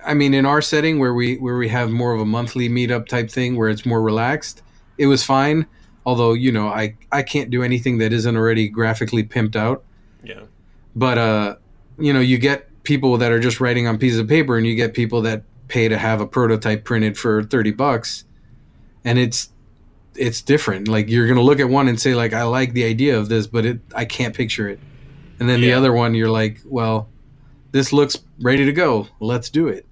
I mean, in our setting where we have more of a monthly meetup type thing where it's more relaxed, it was fine. Although, I can't do anything that isn't already graphically pimped out. Yeah. But, you get people that are just writing on pieces of paper, and you get people that pay to have a prototype printed for $30. And it's it's different. Like you're gonna look at one and say like I like the idea of this, but I can't picture it. And then the Yeah. other one you're like, well, this looks ready to go. Let's do it.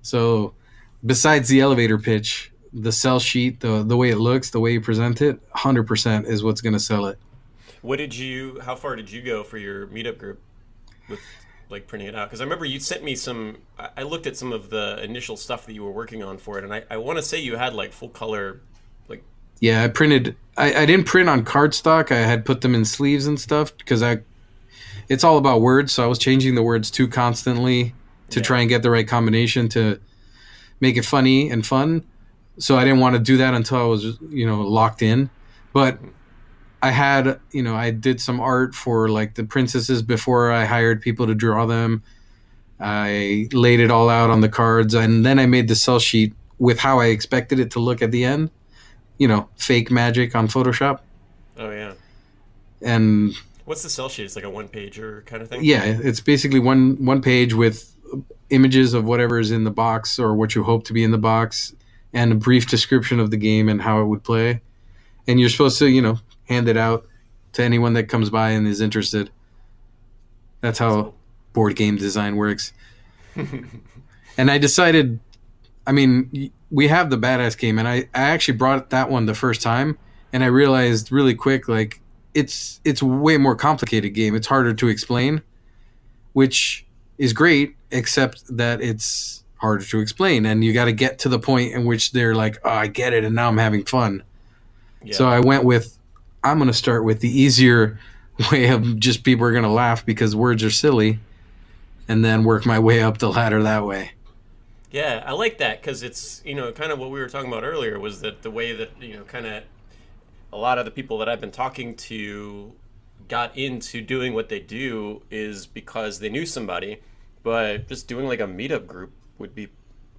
So besides the elevator pitch, the sell sheet, the way it looks, the way you present it, 100% is what's gonna sell it. How far did you go for your meetup group with like printing it out? Because I remember you sent me some, I looked at some of the initial stuff that you were working on for it, and I want to say you had like full color, like, Yeah, I printed. I didn't print on cardstock. I had put them in sleeves and stuff because it's all about words. So I was changing the words too constantly to yeah. try and get the right combination to make it funny and fun. So I didn't want to do that until I was, locked in. But I did some art for like the princesses before I hired people to draw them. I laid it all out on the cards, and then I made the sell sheet with how I expected it to look at the end. Fake magic on Photoshop. Oh, yeah. And What's the sell sheet? It's like a one pager kind of thing? yeah, it's basically one page with images of whatever is in the box or what you hope to be in the box, and a brief description of the game and how it would play. And you're supposed to, hand it out to anyone that comes by and is interested. That's That's how cool. board game design works. And I decided, we have the badass game, and I actually brought that one the first time, and I realized really quick, like, it's way more complicated game. It's harder to explain, which is great, except that it's harder to explain, and you got to get to the point in which they're like, oh, I get it, and now I'm having fun. Yeah. So I went with, I'm going to start with the easier way of just people are going to laugh because words are silly, and then work my way up the ladder that way. Yeah, I like that because it's, kind of what we were talking about earlier was that the way that, kind of a lot of the people that I've been talking to got into doing what they do is because they knew somebody, but just doing like a meetup group would be a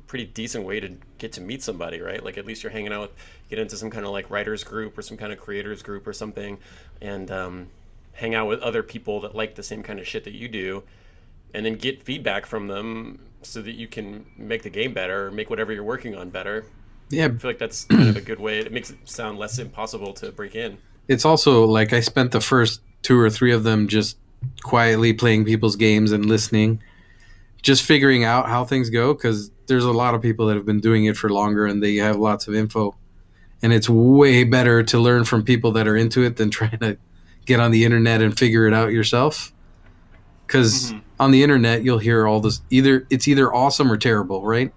pretty decent way to get to meet somebody, right? Like at least you're hanging out with, get into some kind of like writers group or some kind of creators group or something, and hang out with other people that like the same kind of shit that you do, and then get feedback from them so that you can make the game better or make whatever you're working on better. Yeah, I feel like that's kind of a good way. It makes it sound less impossible to break in. it's also like I spent the first two or three of them just quietly playing people's games and listening, just figuring out how things go, because there's a lot of people that have been doing it for longer and they have lots of info. And it's way better to learn from people that are into it than trying to get on the internet and figure it out yourself. Because on the internet, you'll hear all this. It's either awesome or terrible, right?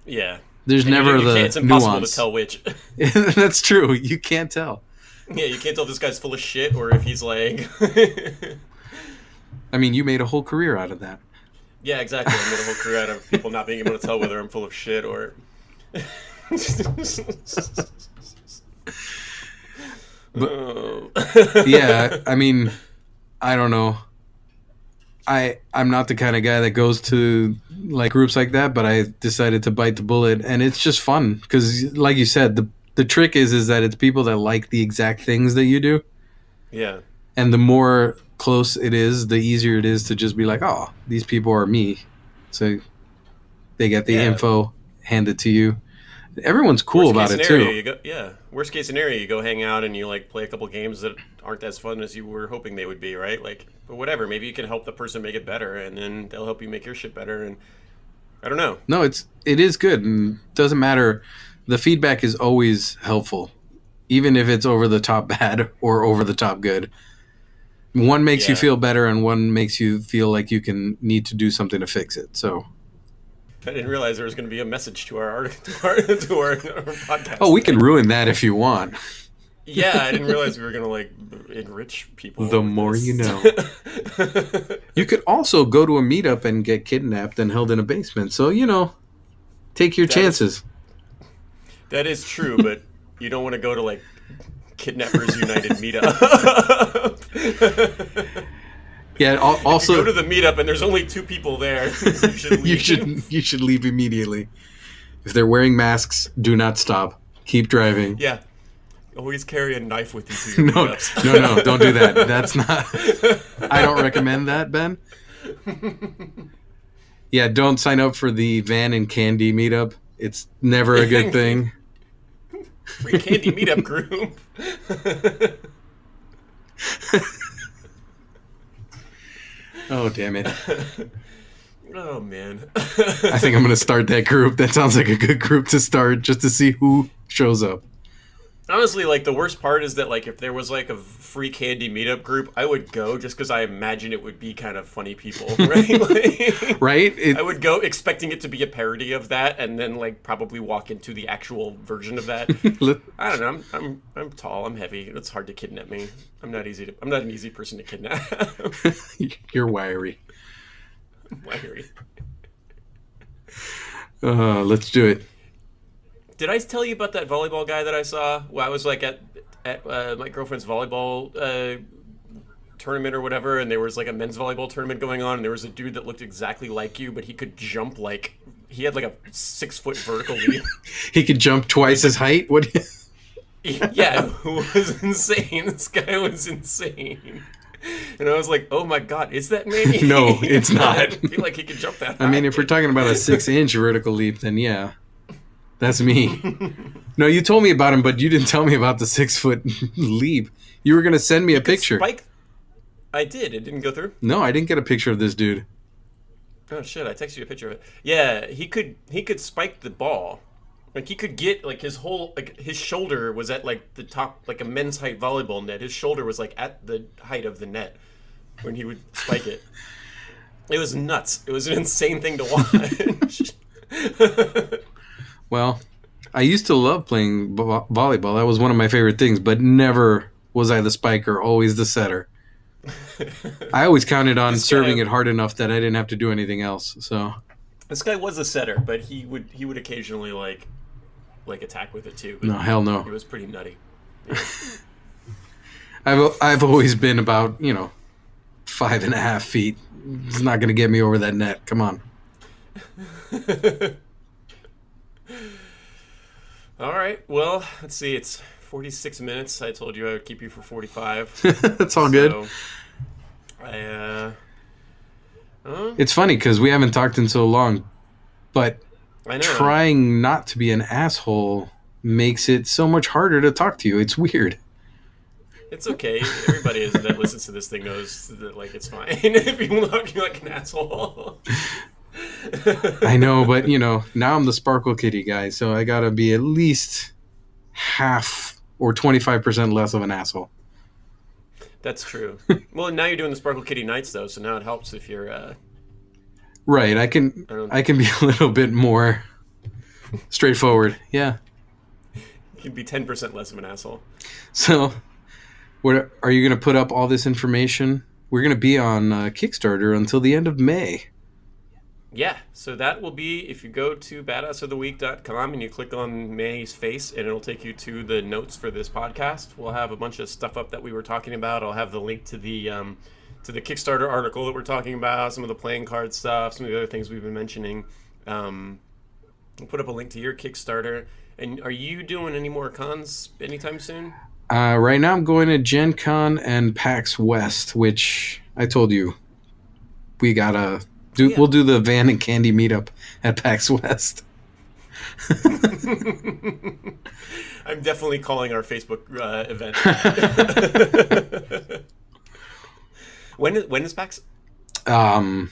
Yeah. There's And never you the can't, it's impossible nuance. to tell which. That's true. You can't tell. Yeah, you can't tell if this guy's full of shit or if he's like. I mean, you made a whole career out of that. Yeah, exactly. I made a whole career out of people not being able to tell whether I'm full of shit or. But Oh. yeah, I mean, I don't know. I'm not the kind of guy that goes to like groups like that, but I decided to bite the bullet, and it's just fun because, like you said, the trick is that it's people that like the exact things that you do, Yeah. and the more close it is, the easier it is to just be like, oh, these people are me, so they get the Yeah. info handed to you. Everyone's cool Worst about case it scenario, too. you go. Yeah. Worst case scenario, you go hang out and you like play a couple games that aren't as fun as you were hoping they would be, right? Like, but whatever. Maybe you can help the person make it better, and then they'll help you make your shit better. And I don't know. No, it is good, and doesn't matter. The feedback is always helpful, even if it's over the top bad or over the top good. One makes you Yeah. feel better, and one makes you feel like you can need to do something to fix it. So, I didn't realize there was going to be a message to our our podcast. oh, we can ruin that if you want. Yeah, I didn't realize we were going to like enrich people. The with more this. you know. You could also go to a meetup and get kidnapped and held in a basement. So, take your That is- chances. That is true, but you don't want to go to like Kidnappers United meetup. Yeah. If Also, you go to the meetup and there's only two people there, you should leave. you should leave immediately. If they're wearing masks, do not stop. Keep driving. Yeah. Always carry a knife with you to your No, meetups. no, don't do that. That's not. I don't recommend that, Ben. Yeah, don't sign up for the Van and Candy meetup. It's never a good thing. Free candy meetup group. Oh, damn it. Oh, man. I think I'm going to start that group. That sounds like a good group to start just to see who shows up. Honestly, like, the worst part is that, like, if there was, like, a free candy meetup group, I would go just because I imagine it would be kind of funny people, right? Like, Right? I would go expecting it to be a parody of that, and then, like, probably walk into the actual version of that. I don't know. I'm tall. I'm heavy. It's hard to kidnap me. I'm not an easy person to kidnap. You're wiry. Wiry. Let's do it. Did I tell you about that volleyball guy that I saw? Well, I was like at my girlfriend's volleyball tournament or whatever, and there was like a men's volleyball tournament going on, and there was a dude that looked exactly like you, but he could jump like he had like a 6-foot vertical leap. He could jump twice his height? What? Yeah, it was insane. This guy was insane. And I was like, oh my god, is that Manny? No, it's not. I didn't feel like he could jump that high. I mean, if we're talking about a 6-inch vertical leap, then yeah. That's me. No, you told me about him, but you didn't tell me about the 6-foot leap. You were going to send me a picture. I did. It didn't go through? No, I didn't get a picture of this dude. Oh shit, I texted you a picture of it. Yeah, he could spike the ball. Like he could get like his shoulder was at like the top, like a men's height volleyball net. His shoulder was like at the height of the net when he would spike it. It was nuts. It was an insane thing to watch. Well, I used to love playing volleyball. That was one of my favorite things, but never was I the spiker, always the setter. I always counted on serving it hard enough that I didn't have to do anything else. So this guy was a setter, but he would occasionally like attack with it too. But no, hell no. It was pretty nutty. Yeah. I've always been about 5.5 feet. It's not going to get me over that net. Come on. All right. Well, let's see. It's 46 minutes. I told you I would keep you for 45. That's all good. It's funny because we haven't talked in so long, but trying not to be an asshole makes it so much harder to talk to you. It's weird. It's okay. Everybody that listens to this thing knows that like it's fine if you look like an asshole. I know, but now I'm the Sparkle Kitty guy, so I gotta be at least half or 25% less of an asshole. That's true. Well, now you're doing the Sparkle Kitty Nights though, so now it helps if you're right. I can be a little bit more straightforward. Yeah. You can be 10% less of an asshole. So, what are you going to put up all this information? We're going to be on Kickstarter until the end of May. Yeah, so that will be if you go to badassoftheweek.com and you click on Manny's face, and it'll take you to the notes for this podcast. We'll have a bunch of stuff up that we were talking about. I'll have the link to the Kickstarter article that we're talking about, some of the playing card stuff, some of the other things we've been mentioning. We'll put up a link to your Kickstarter. And are you doing any more cons anytime soon? Right now I'm going to Gen Con and PAX West, which I told you we gotta... We'll do the Van and Candy meetup at PAX West. I'm definitely calling our Facebook event. When is PAX? I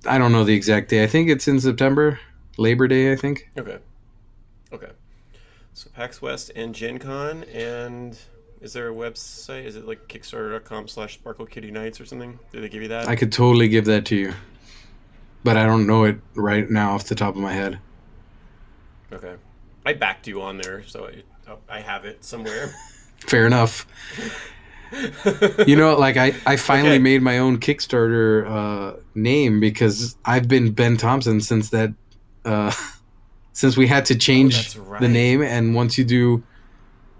don't know the exact day. I think it's in September, Labor Day. I think. Okay. So PAX West and Gen Con, and is there a website? Is it like kickstarter.com/SparkleKittyNights or something? Did they give you that? I could totally give that to you. But I don't know it right now off the top of my head. Okay. I backed you on there, so I have it somewhere. Fair enough. I finally made my own Kickstarter name because I've been Ben Thompson since that... since we had to change the name, and once you do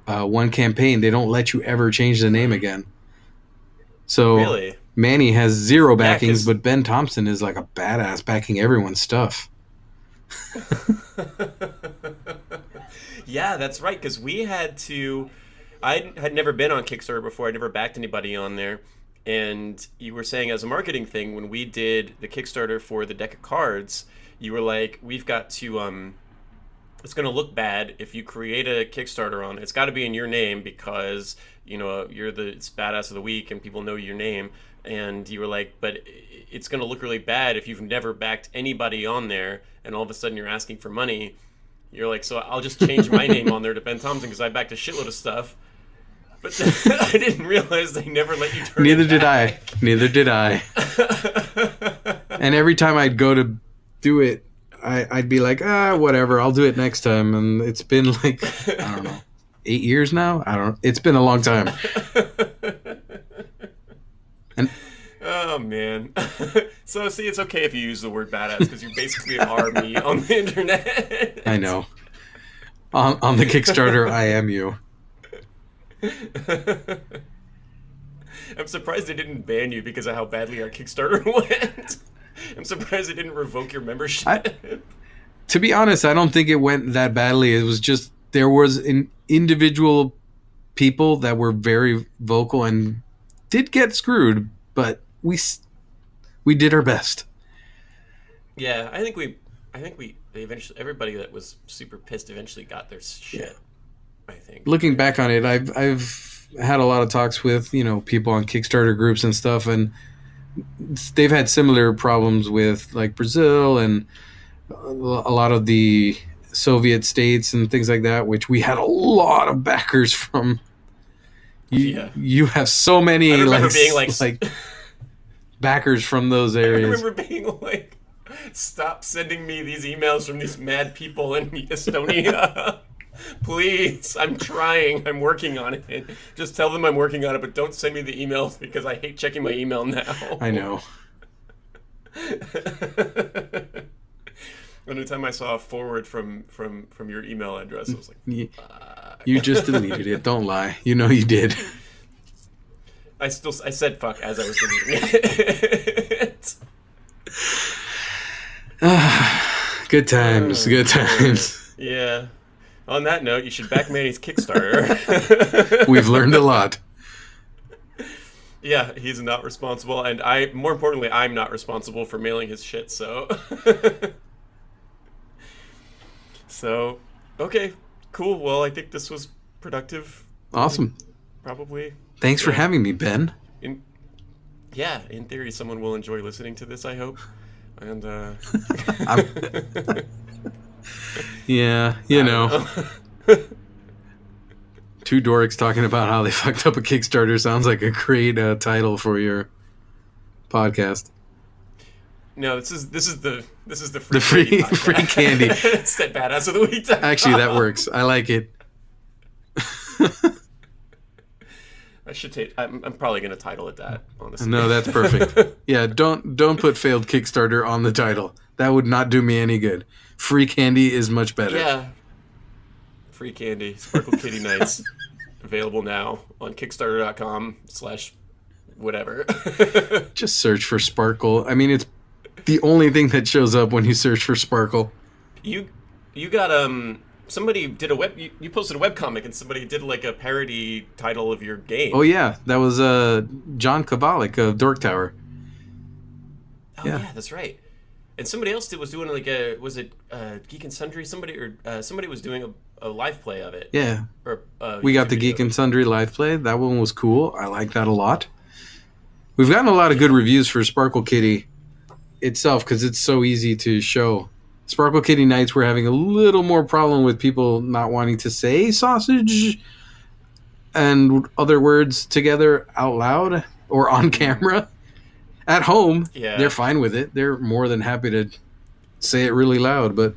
one campaign, they don't let you ever change the name again. So... Really? Manny has 0 backings, but Ben Thompson is like a badass backing everyone's stuff. Yeah, that's right, because we had to... I had never been on Kickstarter before. I never backed anybody on there. And you were saying as a marketing thing, when we did the Kickstarter for the deck of cards, you were like, we've got to it's going to look bad if you create a Kickstarter on it. It's got to be in your name because, you're it's badass of the week and people know your name. And you were like, but it's going to look really bad if you've never backed anybody on there and all of a sudden you're asking for money. You're like, so I'll just change my name on there to Ben Thompson because I backed a shitload of stuff. But I didn't realize they never let you turn Neither it did back. Neither did I. And every time I'd go to do it, I'd be like, whatever, I'll do it next time. And it's been like, I don't know, 8 years now? It's been a long time. And oh, man. So, see, it's okay if you use the word badass because you basically are me on the internet. I know. On the Kickstarter, I am you. I'm surprised they didn't ban you because of how badly our Kickstarter went. I'm surprised they didn't revoke your membership. To be honest, I don't think it went that badly. It was just there was an individual people that were very vocal and did get screwed, but we did our best. Yeah, I think they eventually, everybody that was super pissed eventually got their shit. Yeah. I think. Looking back on it, I've had a lot of talks with, people on Kickstarter groups and stuff, and they've had similar problems with like Brazil and a lot of the Soviet states and things like that, which we had a lot of backers from. You have so many I remember being like backers from those areas. I remember being like, stop sending me these emails from these mad people in Estonia. Please, I'm trying. I'm working on it. Just tell them I'm working on it, but don't send me the emails because I hate checking my email now. I know. Anytime I saw a forward from your email address, I was like, you just deleted it. Don't lie. You know you did. I said fuck as I was deleting it. Good times. Good times. Yeah. On that note, you should back Manny's Kickstarter. We've learned a lot. Yeah, he's not responsible, and more importantly, I'm not responsible for mailing his shit, so. So, okay, cool. Well, I think this was productive. Awesome. Probably. Thanks for having me, Ben. In theory, someone will enjoy listening to this, I hope. And, yeah, Two dorks talking about how they fucked up a Kickstarter sounds like a great title for your podcast. No, this is the free candy. It's that badass of the week. Actually, that works. I like it. I should take. I'm probably going to title it that. Honestly, no, that's perfect. Yeah, don't put failed Kickstarter on the title. That would not do me any good. Free candy is much better. Yeah. Free candy, Sparkle Kitty Nights, available now on Kickstarter.com/whatever. Just search for Sparkle. I mean, it's the only thing that shows up when you search for Sparkle. You got somebody did you posted a webcomic and somebody did like a parody title of your game. Oh yeah, that was John Kovalik of Dork Tower. Oh yeah, that's right. And somebody else was doing like Geek and Sundry? Somebody was doing a live play of it. Yeah. Or we got the Geek and Sundry live play. That one was cool. I like that a lot. We've gotten a lot of good reviews for Sparkle Kitty itself because it's so easy to show. Sparkle Kitty Nights, we're having a little more problem with people not wanting to say sausage and other words together out loud or on camera. At home, They're fine with it. They're more than happy to say it really loud. But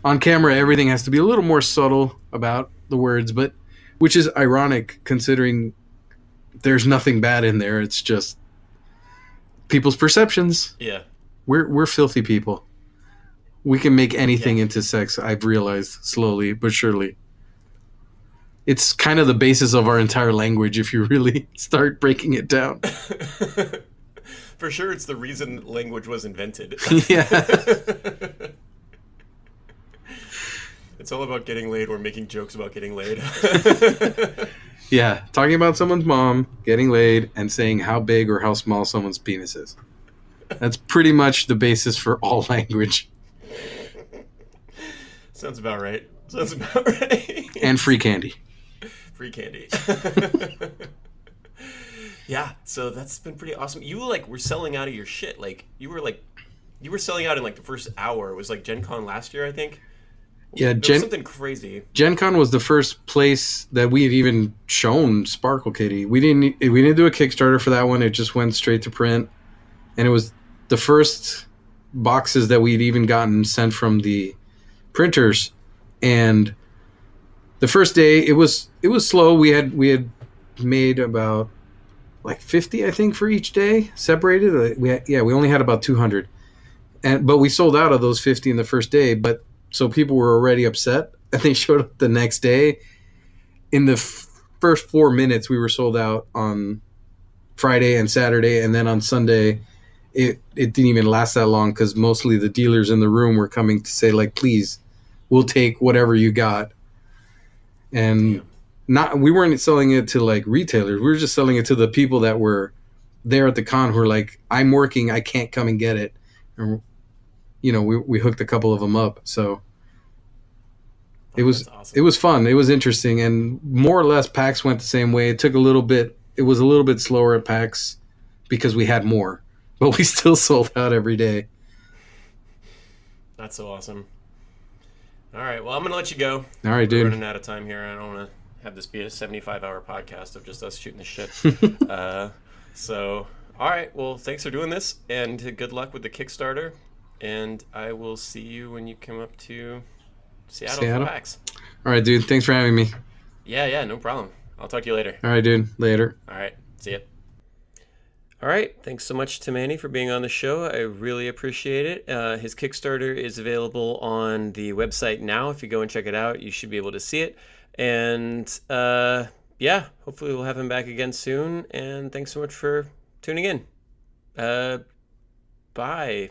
on camera, everything has to be a little more subtle about the words, but which is ironic considering there's nothing bad in there. It's just people's perceptions. Yeah. We're filthy people. We can make anything into sex, I've realized slowly but surely. It's kind of the basis of our entire language if you really start breaking it down. For sure, it's the reason language was invented. Yeah. It's all about getting laid or making jokes about getting laid. Yeah, talking about someone's mom, getting laid, and saying how big or how small someone's penis is. That's pretty much the basis for all language. Sounds about right. Sounds about right. And free candy. Free candy. Yeah, so that's been pretty awesome. You like were selling out of your shit. Like you were selling out in like the first hour. It was like Gen Con last year, I think. Yeah, There was something crazy. Gen Con was the first place that we had even shown Sparkle Kitty. We didn't do a Kickstarter for that one. It just went straight to print, and it was the first boxes that we'd even gotten sent from the printers. And the first day it was slow. We had made about like 50, I think, for each day separated. We only had about 200, but we sold out of those 50 in the first day. But so people were already upset, and they showed up the next day. In the first 4 minutes, we were sold out on Friday and Saturday, and then on Sunday, it didn't even last that long because mostly the dealers in the room were coming to say, like, please, we'll take whatever you got. And we weren't selling it to like retailers. We were just selling it to the people that were there at the con who were like, I'm working, I can't come and get it. And, we hooked a couple of them up. So it was awesome. It was fun. It was interesting, and more or less PAX went the same way. It was a little bit slower at PAX because we had more, but we still sold out every day. That's so awesome. All right, well, I'm gonna let you go. All right, dude. We're running out of time here. I don't want to have this be a 75-hour podcast of just us shooting the shit. So, all right, well, thanks for doing this, and good luck with the Kickstarter. And I will see you when you come up to Seattle. For PAX. All right, dude. Thanks for having me. Yeah, no problem. I'll talk to you later. All right, dude. Later. All right, see ya. All right, thanks so much to Manny for being on the show. I really appreciate it. His Kickstarter is available on the website now. If you go and check it out, you should be able to see it. And hopefully we'll have him back again soon. And thanks so much for tuning in. Bye.